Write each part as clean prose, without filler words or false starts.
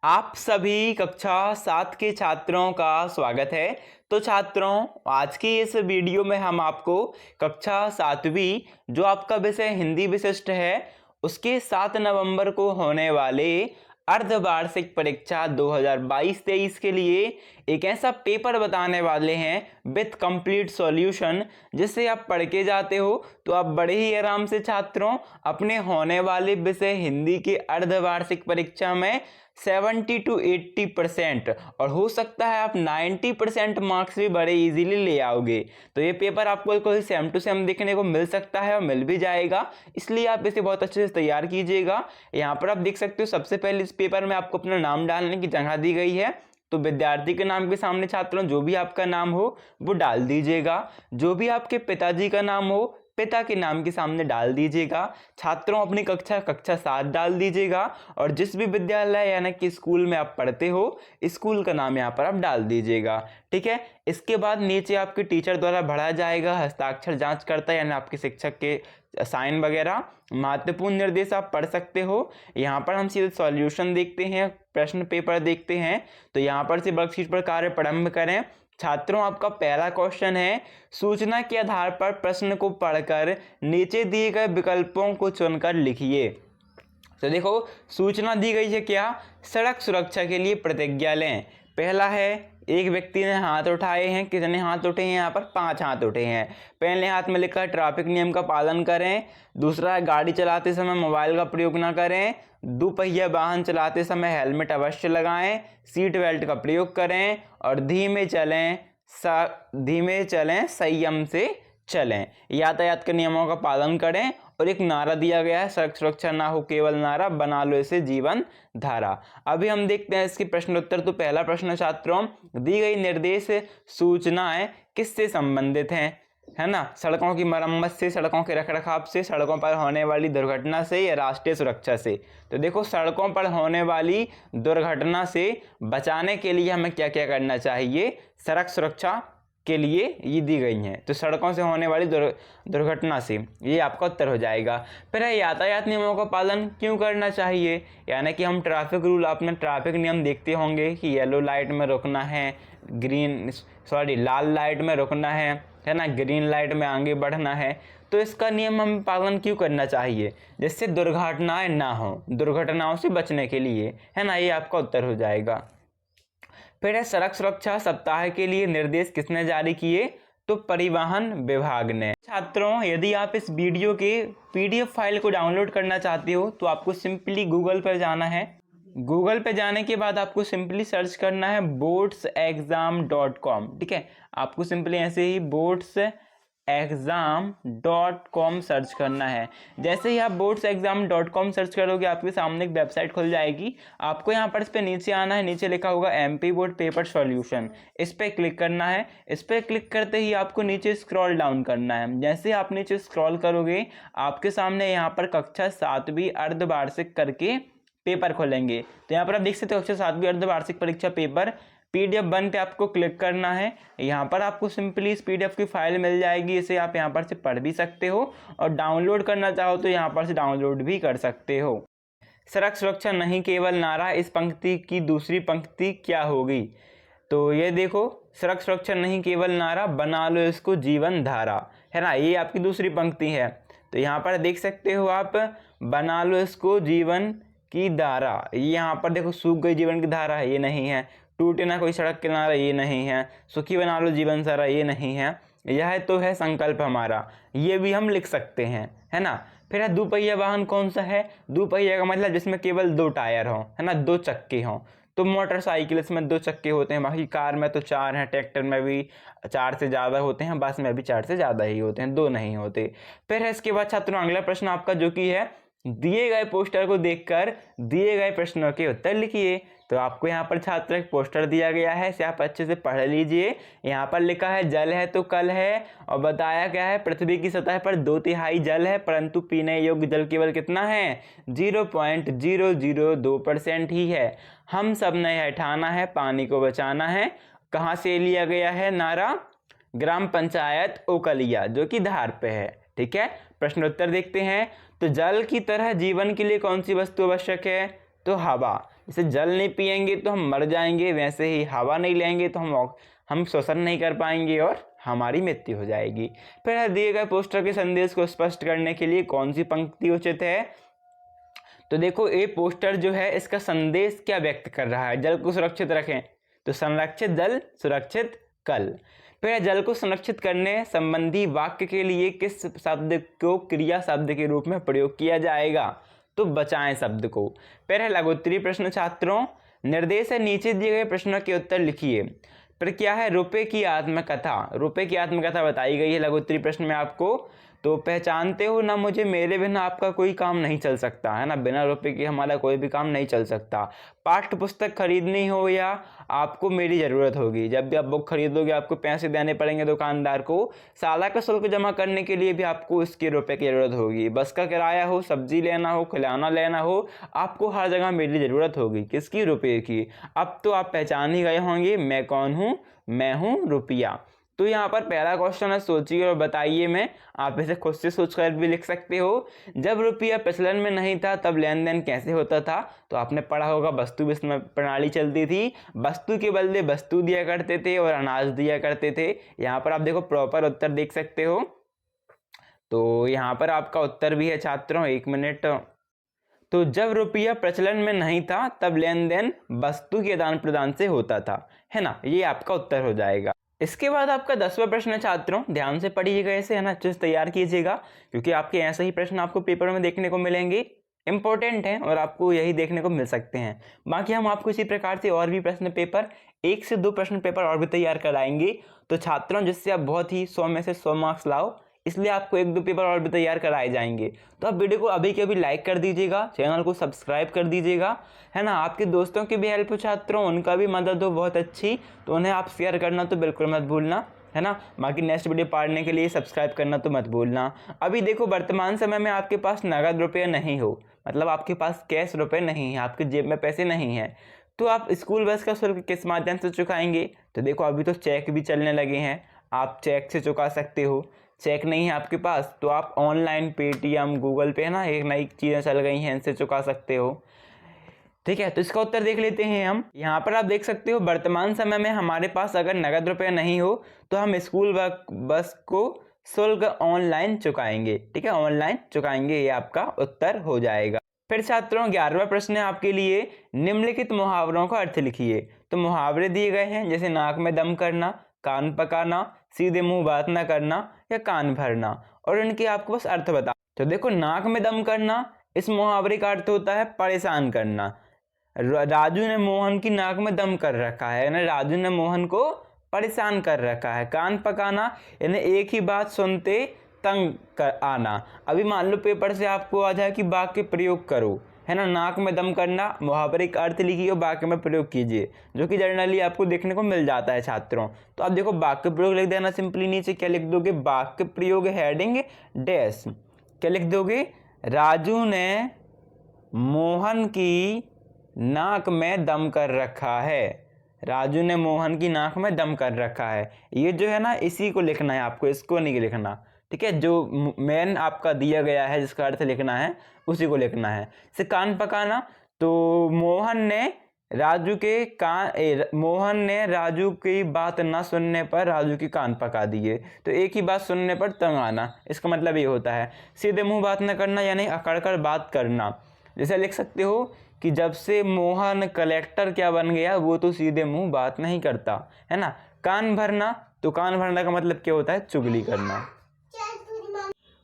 आप सभी कक्षा 7 के छात्रों का स्वागत है। तो छात्रों, आज की इस वीडियो में हम आपको कक्षा 7वीं जो आपका विषय हिंदी विशिष्ट है उसके 7 नवंबर को होने वाले अर्धवार्षिक परीक्षा 2022-23 के लिए एक ऐसा पेपर बताने वाले हैं विथ कंप्लीट सॉल्यूशन, जिससे आप पढ़ के जाते हो तो आप बड़े ही आराम से छात्रों अपने होने वाले विषय हिंदी के अर्धवार्षिक परीक्षा में 70 to 80% और हो सकता है आप 90% मार्क्स भी बड़े इजीली ले आओगे। तो ये पेपर आपको कोई सेम टू सेम देखने को मिल सकता है और मिल भी जाएगा, इसलिए आप इसे बहुत अच्छे से तैयार कीजिएगा। यहाँ पर आप देख सकते हो सबसे पहले इस पेपर में आपको अपना नाम डालने की जगह दी गई है। तो विद्यार्थी के नाम के सामने छात्रों जो भी आपका नाम हो वो डाल दीजिएगा। जो भी आपके पिताजी का नाम हो पिता के नाम के सामने डाल दीजिएगा। छात्रों अपनी कक्षा 7 डाल दीजिएगा और जिस भी विद्यालय यानी कि स्कूल में आप पढ़ते हो स्कूल का नाम यहाँ पर आप डाल दीजिएगा। ठीक है, इसके बाद नीचे आपके टीचर द्वारा भरा जाएगा हस्ताक्षर जांचकर्ता यानी आपके शिक्षक के साइन वगैरह। महत्वपूर्ण निर्देश आप पढ़ सकते हो। यहाँ पर हम सीधे सॉल्यूशन देखते हैं, प्रश्न पेपर देखते हैं। तो यहाँ पर से वर्कशीट पर कार्य प्रारंभ करें। छात्रों, आपका पहला क्वेश्चन है, सूचना के आधार पर प्रश्न को पढ़कर नीचे दिए गए विकल्पों को चुनकर लिखिए। तो देखो सूचना दी गई है क्या, सड़क सुरक्षा के लिए प्रतिज्ञा लें। पहला है एक व्यक्ति ने हाथ उठाए हैं, कितने हाथ उठे हैं, यहाँ पर 5 हाथ उठे हैं। पहले हाथ में लिखा है ट्रैफिक नियम का पालन करें। दूसरा है गाड़ी चलाते समय मोबाइल का प्रयोग ना करें। दुपहिया वाहन चलाते समय हेलमेट अवश्य लगाएं। सीट बेल्ट का प्रयोग करें और धीमे चलें संयम से चलें। यातायात के नियमों का पालन करें। और एक नारा दिया गया है, सड़क सुरक्षा ना हो केवल नारा, बना लो इसे जीवन धारा। अभी हम देखते हैं इसके प्रश्न उत्तर। तो पहला प्रश्न छात्रों, दी गई निर्देश सूचनाएं किससे संबंधित हैं, है ना। सड़कों की मरम्मत से, सड़कों के रखरखाव से, सड़कों पर होने वाली दुर्घटना से या राष्ट्रीय सुरक्षा से। तो देखो सड़कों पर होने वाली दुर्घटना से बचाने के लिए हमें क्या क्या करना चाहिए, सड़क सुरक्षा के लिए ये दी गई हैं। तो सड़कों से होने वाली दुर्घटना से, ये आपका उत्तर हो जाएगा। फिर है यातायात नियमों का पालन क्यों करना चाहिए, यानी कि हम ट्रैफिक रूल, आपने ट्रैफिक नियम देखते होंगे कि येलो लाइट में रुकना है, लाल लाइट में रुकना है ना, ग्रीन लाइट में आगे बढ़ना है। तो इसका नियम हम पालन क्यों करना चाहिए, जिससे दुर्घटनाएं ना हो, दुर्घटनाओं से बचने के लिए, है ना। ये आपका उत्तर हो जाएगा। फिर है सड़क सुरक्षा सप्ताह के लिए निर्देश किसने जारी किए, तो परिवहन विभाग ने। छात्रों, यदि आप इस वीडियो के PDF फाइल को डाउनलोड करना चाहते हो तो आपको सिंपली गूगल पर जाना है। गूगल पे जाने के बाद आपको सिंपली सर्च करना है boardsexam.com। ठीक है, आपको सिंपली ऐसे ही boardsexam.com सर्च करना है। जैसे ही आप boardsexam.com सर्च करोगे आपके सामने एक वेबसाइट खुल जाएगी। आपको यहाँ पर इस पे नीचे आना है, नीचे लिखा होगा MP बोर्ड पेपर सॉल्यूशन, इस पर क्लिक करना है। इस पर क्लिक करते ही आपको नीचे स्क्रॉल डाउन करना है। जैसे आप नीचे स्क्रॉल करोगे आपके सामने यहाँ पर कक्षा 7वीं अर्धवार्षिक करके पेपर खोलेंगे। तो यहाँ पर आप देख सकते हो कक्षा 7वीं अर्धवार्षिक परीक्षा पेपर PDF 1 पे आपको क्लिक करना है। यहाँ पर आपको सिंपली इस PDF की फाइल मिल जाएगी, इसे आप यहाँ पर से पढ़ भी सकते हो और डाउनलोड करना चाहो तो यहाँ पर से डाउनलोड भी कर सकते हो। सड़क सुरक्षा नहीं केवल नारा, इस पंक्ति की दूसरी पंक्ति क्या होगी। तो ये देखो, सड़क सुरक्षा नहीं केवल नारा, बना लो इसको जीवन धारा, है ना। ये आपकी दूसरी पंक्ति है। तो यहाँ पर देख सकते हो आप, बना लो इसको जीवन की धारा। यहाँ पर देखो सूख गई जीवन की धारा है, ये नहीं है। टूटे ना कोई सड़क किनारा, ये नहीं है। सुखी बना लो जीवन सारा, ये नहीं है। यह तो है संकल्प हमारा, ये भी हम लिख सकते हैं, है ना। फिर है दुपहिया वाहन कौन सा है, दुपहिया का मतलब जिसमें केवल 2 टायर हों, है ना, 2 चक्के हों। तो मोटरसाइकिल इसमें 2 चक्के होते हैं, बाकी कार में तो 4 हैं, ट्रैक्टर में भी 4 से ज़्यादा होते हैं, बस में भी 4 से ज़्यादा ही होते हैं, 2 नहीं होते। फिर है इसके बाद छात्रों अगला प्रश्न आपका जो कि है, दिए गए पोस्टर को देखकर दिए गए प्रश्नों के उत्तर लिखिए। तो आपको यहाँ पर छात्र एक पोस्टर दिया गया है, इसे आप अच्छे से पढ़ लीजिए। यहाँ पर लिखा है जल है तो कल है, और बताया गया है पृथ्वी की सतह पर 2/3 जल है, परंतु पीने योग्य जल केवल कितना है, 0.002% ही है। हम सब ने यह ठाना है, पानी को बचाना है। कहाँ से लिया गया है नारा, ग्राम पंचायत ओकलिया जो कि धार पे है। ठीक है, प्रश्नोत्तर देखते हैं। तो जल की तरह जीवन के लिए कौन सी वस्तु आवश्यक है, तो हवा। जैसे जल नहीं पिएंगे तो हम मर जाएंगे, वैसे ही हवा नहीं लेंगे तो हम श्वसन नहीं कर पाएंगे और हमारी मृत्यु हो जाएगी। फिर दिए गए पोस्टर के संदेश को स्पष्ट करने के लिए कौन सी पंक्ति उचित है? तो देखो ये पोस्टर जो है इसका संदेश क्या व्यक्त कर रहा है? जल को सुरक्षित रखें, तो संरक्षित जल सुरक्षित कल। फिर जल को संरक्षित करने संबंधी वाक्य के लिए किस शब्द को क्रिया शब्द के रूप में प्रयोग किया जाएगा? तो बचाएं शब्द को। फिर है लघुत्तरीय प्रश्न छात्रों, निर्देश है नीचे दिए गए प्रश्नों के उत्तर लिखिए। फिर क्या है? रुपए की आत्मकथा। रुपए की आत्मकथा बताई गई है लघुत्तरीय प्रश्न में आपको। तो पहचानते हो ना मुझे, मेरे बिना आपका कोई काम नहीं चल सकता, है ना, बिना रुपए के हमारा कोई भी काम नहीं चल सकता। पाठ्य पुस्तक खरीदनी हो या आपको मेरी ज़रूरत होगी, जब भी आप बुक खरीदोगे आपको पैसे देने पड़ेंगे दुकानदार को। शाला का शुल्क जमा करने के लिए भी आपको इसके रुपए की ज़रूरत होगी। बस का किराया हो, सब्जी लेना हो, खिलौना लेना हो, आपको हर जगह मेरी ज़रूरत होगी। किसकी? रुपये की। अब तो आप पहचान ही गए होंगे मैं कौन हूँ, मैं हूँ रुपया। तो यहाँ पर पहला क्वेश्चन है, सोचिए और बताइए में। आप इसे खुद से सोचकर भी लिख सकते हो। जब रुपया प्रचलन में नहीं था तब लेन देन कैसे होता था? तो आपने पढ़ा होगा वस्तु विनिमय प्रणाली चलती थी, वस्तु के बदले वस्तु दिया करते थे और अनाज दिया करते थे। यहाँ पर आप देखो प्रॉपर उत्तर देख सकते हो। तो यहाँ पर आपका उत्तर भी है छात्रों, 1 मिनट। तो जब रुपया प्रचलन में नहीं था तब लेन देन वस्तु के आदान प्रदान से होता था, है ना, ये आपका उत्तर हो जाएगा। इसके बाद आपका 10वां प्रश्न है छात्रों, ध्यान से पढ़िएगा इसे, है ना, अच्छे से तैयार कीजिएगा, क्योंकि आपके ऐसे ही प्रश्न आपको पेपर में देखने को मिलेंगे, इंपॉर्टेंट है और आपको यही देखने को मिल सकते हैं। बाकी हम आपको इसी प्रकार से और भी प्रश्न पेपर 1 से 2 प्रश्न पेपर और भी तैयार कराएंगे, तो छात्रों जिससे आप बहुत ही 100 में से 100 मार्क्स लाओ, इसलिए आपको 1-2 पेपर और भी तैयार कराए जाएंगे। तो आप वीडियो को अभी के अभी लाइक कर दीजिएगा, चैनल को सब्सक्राइब कर दीजिएगा, है ना। आपके दोस्तों की भी हेल्प हो छात्रों, उनका भी मदद हो बहुत अच्छी, तो उन्हें आप शेयर करना तो बिल्कुल मत भूलना, है ना। बाकी नेक्स्ट वीडियो पढ़ने के लिए सब्सक्राइब करना तो मत भूलना। अभी देखो वर्तमान समय में आपके पास नगद रुपये नहीं हो, मतलब आपके पास कैश रुपये नहीं है, आपकी जेब में पैसे नहीं हैं, तो आप स्कूल बस का शुल्क किस माध्यम से चुकाएंगे? तो देखो अभी तो चेक भी चलने लगे हैं, आप चेक से चुका सकते हो। चेक नहीं है आपके पास तो आप ऑनलाइन पेटीएम, गूगल पे, है ना, एक नई चीज़ें चल गई हैं, इनसे चुका सकते हो। ठीक है, तो इसका उत्तर देख लेते हैं हम। यहाँ पर आप देख सकते हो वर्तमान समय में हमारे पास अगर नगद रुपये नहीं हो तो हम स्कूल बस को शुल्क ऑनलाइन चुकाएंगे। ठीक है, ऑनलाइन चुकाएंगे, ये आपका उत्तर हो जाएगा। फिर छात्रों 11वां प्रश्न है आपके लिए, निम्नलिखित मुहावरों का अर्थ लिखिए। तो मुहावरे दिए गए हैं, जैसे नाक में दम करना, कान पकाना, सीधे मुंह बात ना करना या कान भरना, और इनके आपको बस अर्थ बता। तो देखो नाक में दम करना, इस मुहावरे का अर्थ होता है परेशान करना। राजू ने मोहन की नाक में दम कर रखा है, यानी राजू ने मोहन को परेशान कर रखा है। कान पकाना यानी एक ही बात सुनते तंग कर आना। अभी मान लो पेपर से आपको आ जाए कि वाक्य प्रयोग करो, है ना। नाक में दम करना मुहावरे का अर्थ लिखिए और वाक्य में प्रयोग कीजिए, जो कि जनरली आपको देखने को मिल जाता है छात्रों। तो आप देखो वाक्य प्रयोग लिख देना सिंपली, नीचे क्या लिख दोगे? वाक्य प्रयोग हेडिंग डैश, क्या लिख दोगे? राजू ने मोहन की नाक में दम कर रखा है। राजू ने मोहन की नाक में दम कर रखा है, ये जो है ना इसी को लिखना है आपको, इसको नहीं लिखना। ठीक है, जो मेन आपका दिया गया है जिसका अर्थ लिखना है उसी को लिखना है। से कान पकाना, तो मोहन ने राजू की बात ना सुनने पर राजू की कान पका दिए। तो एक ही बात सुनने पर तंग आना, इसका मतलब ये होता है। सीधे मुंह बात न करना यानी अकड़ कर बात करना। जैसे लिख सकते हो कि जब से मोहन कलेक्टर क्या बन गया, वो तो सीधे मुंह बात नहीं करता, है ना। कान भरना, तो कान भरना का मतलब क्या होता है? चुगली करना।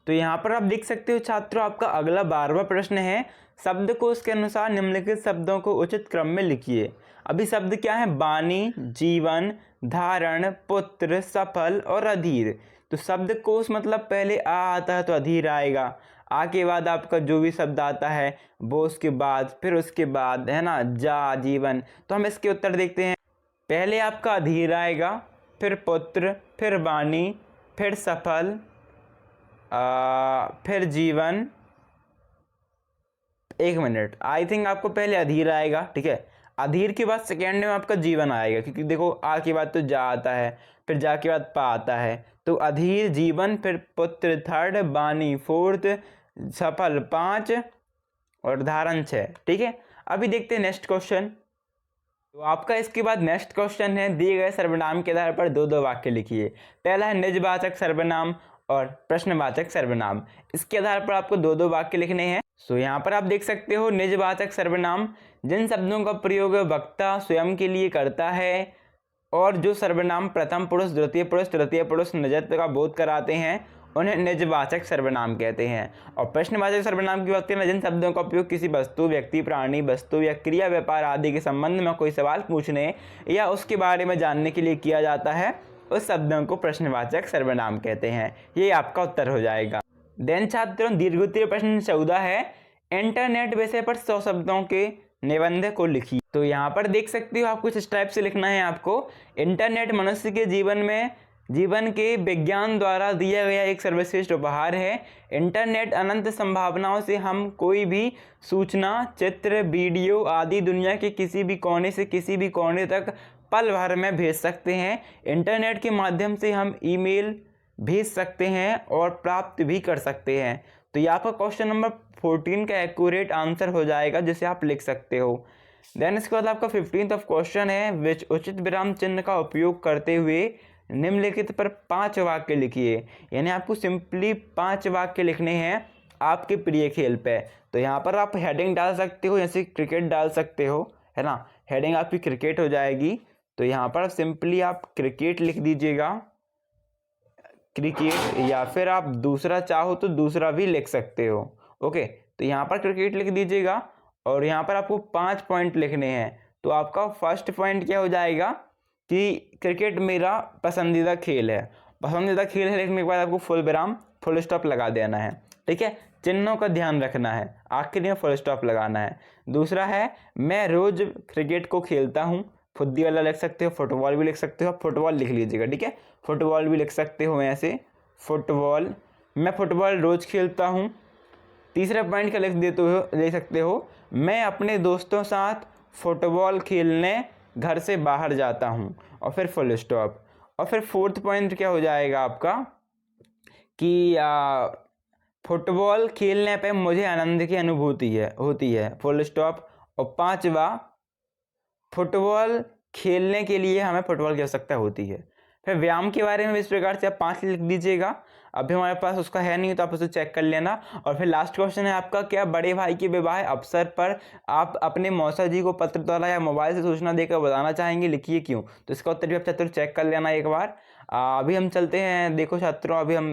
तो यहाँ पर आप देख सकते हो छात्रों, आपका अगला 12वां प्रश्न है, शब्दकोश के अनुसार निम्नलिखित शब्दों को उचित क्रम में लिखिए। अभी शब्द क्या है? वाणी, जीवन, धारण, पुत्र, सफल और अधीर। तो शब्दकोश मतलब पहले आ आता है तो अधीर आएगा, आ के बाद आपका जो भी शब्द आता है वो उसके बाद, फिर उसके बाद, है ना, जा, जीवन। तो हम इसके उत्तर देखते हैं। पहले आपका अधीर आएगा, फिर पुत्र, फिर वाणी, फिर सफल, फिर जीवन। 1 मिनट, आई थिंक आपको पहले अधीर आएगा। ठीक है, अधीर के बाद सेकेंड में आपका जीवन आएगा, क्योंकि देखो आ के बाद तो जा आता है, फिर जा के बाद पा आता है। तो अधीर, जीवन, फिर पुत्र 3rd, वाणी 4th, सफल 5 और धारण 6। ठीक है, अभी देखते हैं नेक्स्ट क्वेश्चन। तो आपका इसके बाद नेक्स्ट क्वेश्चन है, दिए गए सर्वनाम के आधार पर दो दो वाक्य लिखिए। पहला है निजवाचक सर्वनाम और प्रश्नवाचक सर्वनाम। इसके आधार पर आपको दो दो वाक्य लिखने हैं। सो यहाँ पर आप देख सकते हो, निजवाचक सर्वनाम जिन शब्दों का प्रयोग वक्ता स्वयं के लिए करता है और जो सर्वनाम प्रथम पुरुष, द्वितीय पुरुष, तृतीय पुरुष निजत्व का बोध कराते हैं उन्हें निजवाचक सर्वनाम कहते हैं। और प्रश्नवाचक सर्वनाम की बात करें, जिन शब्दों का उपयोग किसी वस्तु, व्यक्ति, प्राणी, वस्तु या क्रिया, व्यापार आदि के संबंध में कोई सवाल पूछने या उसके बारे में जानने के लिए किया जाता है, उस शब्दों को प्रश्नवाचक सर्वनाम कहते हैं। ये आपका उत्तर हो जाएगा। देन छात्रों, दीर्घोत्तरीय प्रश्न 14 है, इंटरनेट विषय पर 100 शब्दों के निबंध को लिखिए। तो यहाँ पर देख सकते हो आप कुछ इस टाइप से लिखना है आपको। इंटरनेट मनुष्य के जीवन के विज्ञान द्वारा दिया गया एक सर्वश्रेष्ठ उपहार है। इंटरनेट अनंत संभावनाओं से हम कोई भी सूचना, चित्र, वीडियो आदि दुनिया के किसी भी कोने से किसी भी कोने तक पल भर में भेज सकते हैं। इंटरनेट के माध्यम से हम ईमेल भेज सकते हैं और प्राप्त भी कर सकते हैं। तो यहाँ पर क्वेश्चन नंबर 14 का एक्यूरेट आंसर हो जाएगा, जिसे आप लिख सकते हो। देन इसके बाद आपका 15th ऑफ क्वेश्चन है, विच उचित विराम चिन्ह का उपयोग करते हुए निम्नलिखित पर 5 वाक्य लिखिए। यानी आपको सिंपली 5 वाक्य लिखने हैं आपके प्रिय खेल पे। तो यहाँ पर आप हेडिंग डाल सकते हो, जैसे क्रिकेट डाल सकते हो, है ना। हेडिंग आपकी क्रिकेट हो जाएगी। तो यहाँ पर सिंपली आप क्रिकेट लिख दीजिएगा, क्रिकेट, या फिर आप दूसरा चाहो तो दूसरा भी लिख सकते हो। ओके, तो यहाँ पर क्रिकेट लिख दीजिएगा और यहाँ पर आपको 5 पॉइंट लिखने हैं। तो आपका फर्स्ट पॉइंट क्या हो जाएगा कि क्रिकेट मेरा पसंदीदा खेल है। पसंदीदा खेल है लिखने के बाद आपको फुल विराम, फुल स्टॉप लगा देना है। ठीक है, चिन्हों का ध्यान रखना है, आखिर में फुल स्टॉप लगाना है। दूसरा है, मैं रोज क्रिकेट को खेलता हूँ। फुद्दी वाला लिख सकते हो, फुटबॉल भी लिख सकते हो, फुटबॉल लिख लीजिएगा। ठीक है, फुटबॉल भी लिख सकते हो ऐसे, फुटबॉल, मैं फुटबॉल रोज खेलता हूँ। तीसरा पॉइंट क्या ले सकते हो, मैं अपने दोस्तों साथ फुटबॉल खेलने घर से बाहर जाता हूँ, और फिर फुल स्टॉप। और फिर फोर्थ पॉइंट क्या हो जाएगा आपका कि फुटबॉल खेलने पे मुझे आनंद की अनुभूति होती है, फुल स्टॉप। और 5वां, फुटबॉल खेलने के लिए हमें फुटबॉल की आवश्यकता होती है। फिर व्यायाम के बारे में इस प्रकार से आप 5 लिख दीजिएगा। अभी हमारे पास उसका है नहीं तो आप उसे चेक कर लेना। और फिर लास्ट क्वेश्चन है आपका, क्या बड़े भाई के विवाह अवसर पर आप अपने मौसा जी को पत्र द्वारा या मोबाइल से सूचना देकर बताना चाहेंगे, लिखिए क्यों। तो इसका उत्तर भी आप छात्रों चेक कर लेना एक बार। अभी हम चलते हैं, देखो छात्रों, अभी हम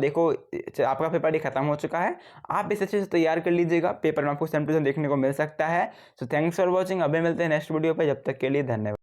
देखो आपका पेपर ही खत्म हो चुका है। आप इसे अच्छे से तैयार कर लीजिएगा, पेपर में आपको 70% देखने को मिल सकता है। So thanks for watching. अभी मिलते हैं नेक्स्ट वीडियो पर, जब तक के लिए धन्यवाद।